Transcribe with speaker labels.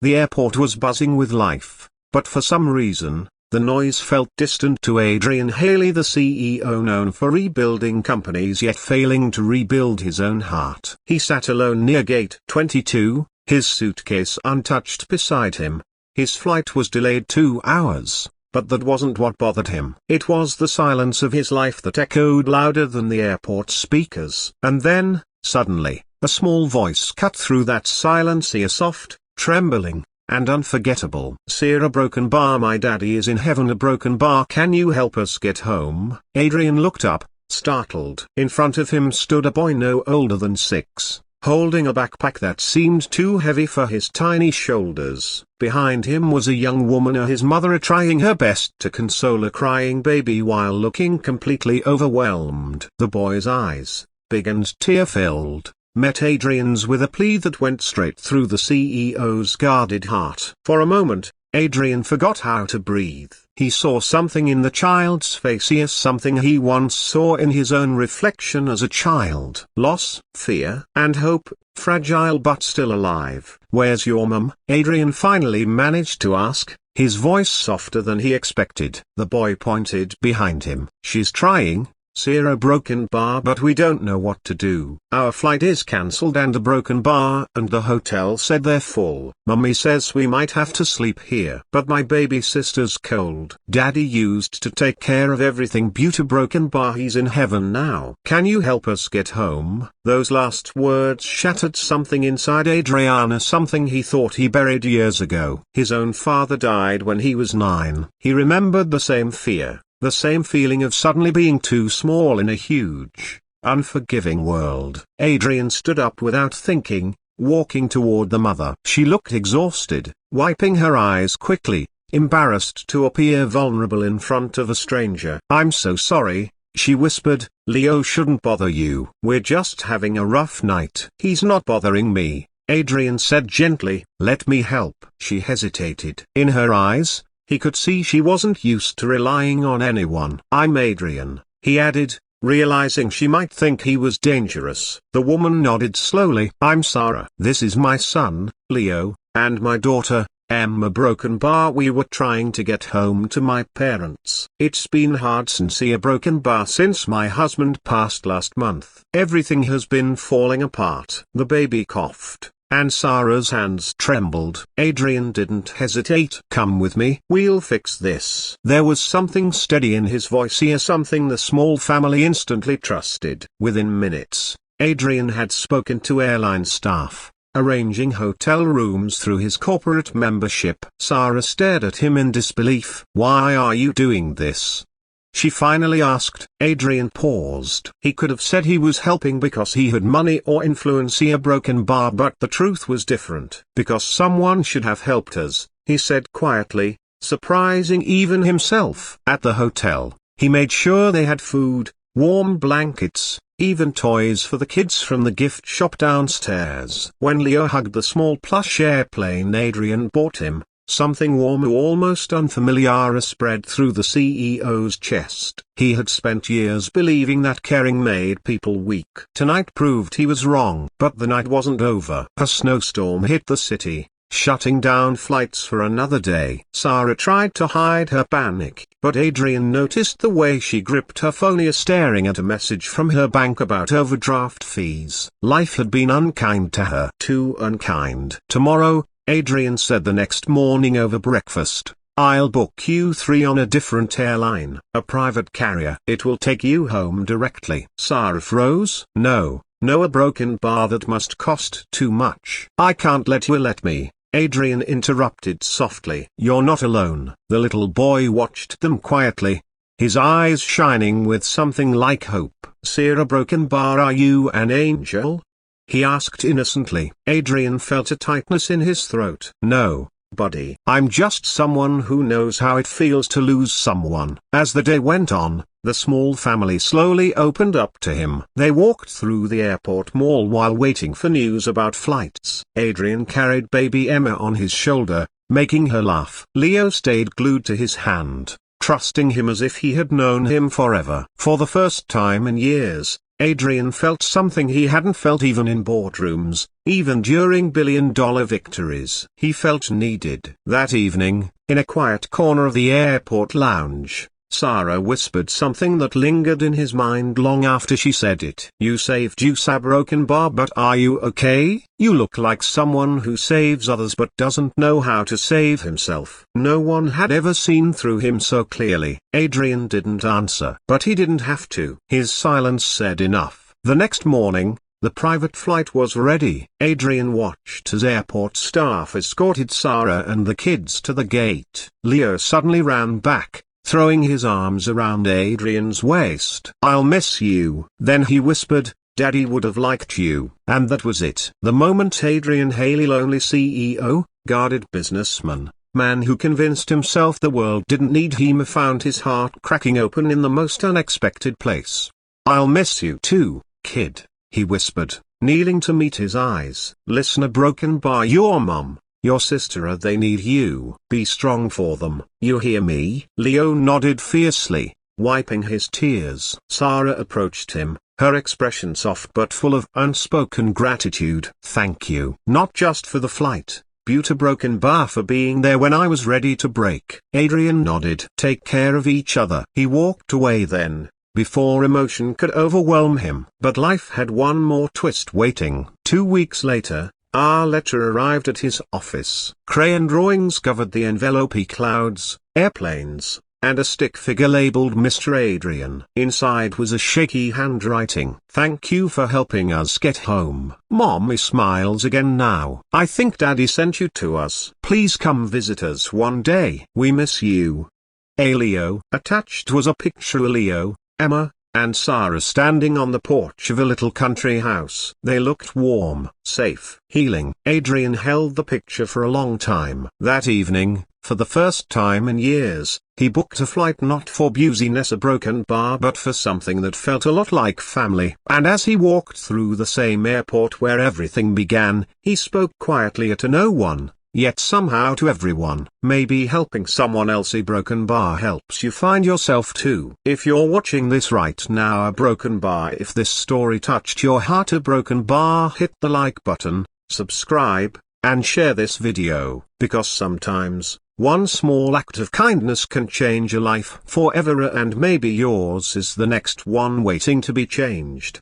Speaker 1: The airport was buzzing with life, but for some reason, the noise felt distant to Adrian Haley, the CEO known for rebuilding companies yet failing to rebuild his own heart. He sat alone near gate 22, his suitcase untouched beside him. His flight was delayed 2 hours, but that wasn't what bothered him. It was the silence of his life that echoed louder than the airport speakers. And then, suddenly, a small voice cut through that silence, soft, trembling, and unforgettable. "Sierra Broken Bar, my daddy is in heaven. A broken bar, can you help us get home?" Adrian looked up, startled. In front of him stood a boy no older than 6, holding a backpack that seemed too heavy for his tiny shoulders. Behind him was a young woman, his mother, trying her best to console a crying baby while looking completely overwhelmed. The boy's eyes, big and tear-filled, met Adrian's with a plea that went straight through the CEO's guarded heart. For a moment, Adrian forgot how to breathe. He saw something in the child's face, yes, something he once saw in his own reflection as a child. Loss, fear, and hope, fragile but still alive. "Where's your mum?" Adrian finally managed to ask, his voice softer than he expected. The boy pointed behind him. "She's trying, Sierra Broken Bar, but we don't know what to do. Our flight is cancelled and the Broken Bar and the hotel said they're full. Mummy says we might have to sleep here. But my baby sister's cold. Daddy used to take care of everything. Beauty Broken Bar, he's in heaven now. Can you help us get home?" Those last words shattered something inside Adrian, something he thought he buried years ago. His own father died when he was 9. He remembered the same fear. The same feeling of suddenly being too small in a huge, unforgiving world. Adrian stood up without thinking, walking toward the mother. She looked exhausted, wiping her eyes quickly, embarrassed to appear vulnerable in front of a stranger. "I'm so sorry," she whispered. "Leo shouldn't bother you. We're just having a rough night." "He's not bothering me," Adrian said gently. "Let me help." She hesitated. In her eyes, he could see she wasn't used to relying on anyone. "I'm Adrian," he added, realizing she might think he was dangerous. The woman nodded slowly. "I'm Sarah. This is my son, Leo, and my daughter, Emma Broken Bar. We were trying to get home to my parents. It's been hard since a broken bar since my husband passed last month. Everything has been falling apart." The baby coughed, and Sarah's hands trembled. Adrian didn't hesitate. "Come with me. We'll fix this." There was something steady in his voice here, something the small family instantly trusted. Within minutes, Adrian had spoken to airline staff, arranging hotel rooms through his corporate membership. Sarah stared at him in disbelief. "Why are you doing this?" she finally asked. Adrian paused. He could have said he was helping because he had money or influence a broken bar, but the truth was different. "Because someone should have helped us," he said quietly, surprising even himself. At the hotel, he made sure they had food, warm blankets, even toys for the kids from the gift shop downstairs. When Leo hugged the small plush airplane Adrian bought him, something warm, almost unfamiliar, spread through the CEO's chest. He had spent years believing that caring made people weak. Tonight proved he was wrong. But the night wasn't over. A snowstorm hit the city, shutting down flights for another day. Sarah tried to hide her panic, but Adrian noticed the way she gripped her phone, staring at a message from her bank about overdraft fees. Life had been unkind to her. Too unkind. "Tomorrow," Adrian said the next morning over breakfast, "I'll book you 3 on a different airline, a private carrier. It will take you home directly." Sarah froze. No, a broken bar, that must cost too much." "I can't let you." "Let me," Adrian interrupted softly. "You're not alone." The little boy watched them quietly, his eyes shining with something like hope. "Sierra Broken Bar, are you an angel?" he asked innocently. Adrian felt a tightness in his throat. "No, buddy. I'm just someone who knows how it feels to lose someone." As the day went on, the small family slowly opened up to him. They walked through the airport mall while waiting for news about flights. Adrian carried baby Emma on his shoulder, making her laugh. Leo stayed glued to his hand, trusting him as if he had known him forever. For the first time in years, Adrian felt something he hadn't felt even in boardrooms, even during billion-dollar victories. He felt needed. That evening, in a quiet corner of the airport lounge, Sarah whispered something that lingered in his mind long after she said it. "You saved Usa Broken Bar, but are you okay? You look like someone who saves others but doesn't know how to save himself." No one had ever seen through him so clearly. Adrian didn't answer. But he didn't have to. His silence said enough. The next morning, the private flight was ready. Adrian watched as airport staff escorted Sarah and the kids to the gate. Leo suddenly ran back, throwing his arms around Adrian's waist. "I'll miss you." Then he whispered, "Daddy would have liked you." And that was it. The moment Adrian Haley, lonely CEO, guarded businessman, man who convinced himself the world didn't need him, found his heart cracking open in the most unexpected place. "I'll miss you too, kid," he whispered, kneeling to meet his eyes. "Listener Broken Bar, your mom, your sister, they need you. Be strong for them. You hear me?" Leo nodded fiercely, wiping his tears. Sarah approached him, her expression soft but full of unspoken gratitude. "Thank you. Not just for the flight, Buta Broken Bar, for being there when I was ready to break." Adrian nodded. "Take care of each other." He walked away then, before emotion could overwhelm him. But life had one more twist waiting. 2 weeks later, our letter arrived at his office. Crayon drawings covered the envelope, clouds, airplanes, and a stick figure labeled Mr. Adrian. Inside was a shaky handwriting. "Thank you for helping us get home." Mommy smiles again now. "I think Daddy sent you to us. Please come visit us one day. We miss you. A Leo." Attached was a picture of Leo, Emma, and Sarah standing on the porch of a little country house. They looked warm, safe, healing. Adrian held the picture for a long time. That evening, for the first time in years, he booked a flight not for Business Broken Bar but for something that felt a lot like family. And as he walked through the same airport where everything began, he spoke quietly to no one, yet somehow to everyone. Maybe helping someone else a broken bar helps you find yourself too. If you're watching this right now, a broken bar, if this story touched your heart, a broken bar, hit the like button, subscribe, and share this video, because sometimes, one small act of kindness can change a life forever, and maybe yours is the next one waiting to be changed.